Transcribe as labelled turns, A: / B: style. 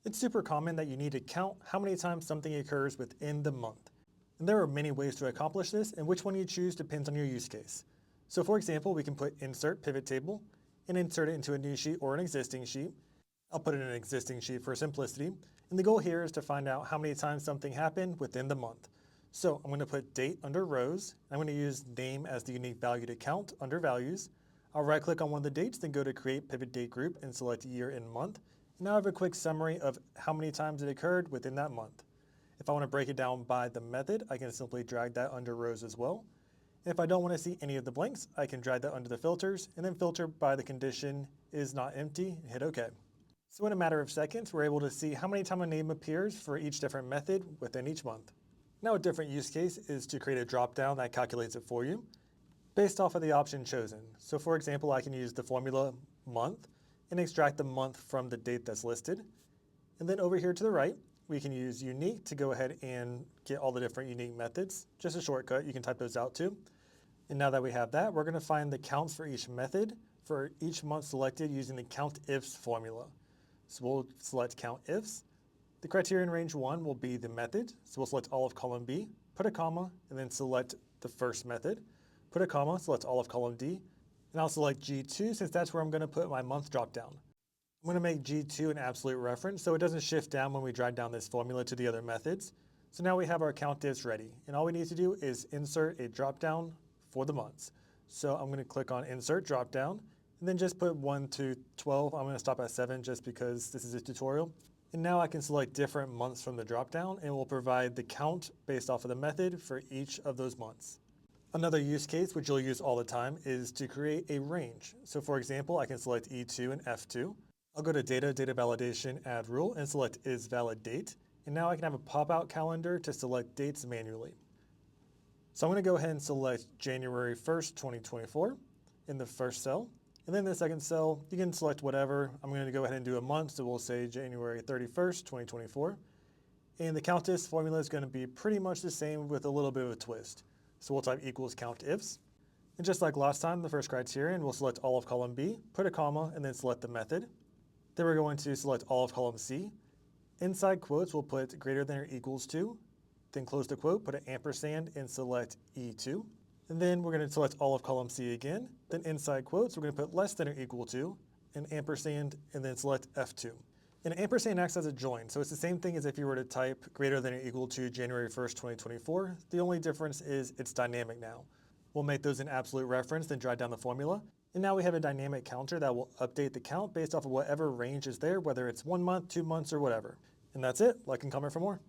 A: It's super common that you need to count how many times something occurs within the month. And there are many ways to accomplish this, and which one you choose depends on your use case. So for example, we can put insert pivot table and insert it into a new sheet or an existing sheet. I'll put it in an existing sheet for simplicity. And the goal here is to find out how many times something happened within the month. So I'm going to put date under rows. I'm going to use name as the unique value to count under values. I'll right click on one of the dates, then go to create pivot date group and select year and month. And now I have a quick summary of how many times it occurred within that month. If I want to break it down by the method, I can simply drag that under rows as well. And if I don't want to see any of the blanks, I can drag that under the filters and then filter by the condition is not empty and hit OK. So in a matter of seconds, we're able to see how many times a name appears for each different method within each month. Now a different use case is to create a dropdown that calculates it for you based off of the option chosen. So for example, I can use the formula month and extract the month from the date that's listed. And then over here to the right, we can use unique to go ahead and get all the different unique methods. Just a shortcut, you can type those out too. And now that we have that, we're going to find the counts for each method for each month selected using the count ifs formula. So we'll select count ifs. The criterion range 1 will be the method. So we'll select all of column B, put a comma, and then select the first method. Put a comma, select all of column D, and I'll select G2 since that's where I'm going to put my month dropdown. I'm going to make G2 an absolute reference so it doesn't shift down when we drag down this formula to the other methods. So now we have our count ifs ready, and all we need to do is insert a dropdown for the months. So I'm going to click on insert dropdown, and then just put 1 to 12. I'm going to stop at 7 just because this is a tutorial. And now I can select different months from the dropdown and it will provide the count based off of the method for each of those months. Another use case, which you'll use all the time, is to create a range. So for example, I can select E2 and F2. I'll go to data validation, add rule, and select is valid date. And now I can have a pop-out calendar to select dates manually. So I'm going to go ahead and select January 1st, 2024 in the first cell. And then the second cell, you can select whatever. I'm going to go ahead and do a month, so we'll say January 31st, 2024. And the count ifs formula is going to be pretty much the same with a little bit of a twist. So we'll type equals count ifs. And just like last time, the first criterion, we'll select all of column B, put a comma, and then select the method. Then we're going to select all of column C. Inside quotes, we'll put greater than or equals to. Then close the quote, put an ampersand, and select E2. And then we're going to select all of column C again. Then inside quotes, we're going to put less than or equal to, an ampersand, and then select F2. And an ampersand acts as a join, so it's the same thing as if you were to type greater than or equal to January 1st, 2024. The only difference is it's dynamic now. We'll make those an absolute reference, then drag down the formula. And now we have a dynamic counter that will update the count based off of whatever range is there, whether it's 1 month, 2 months, or whatever. And that's it. Like and comment for more.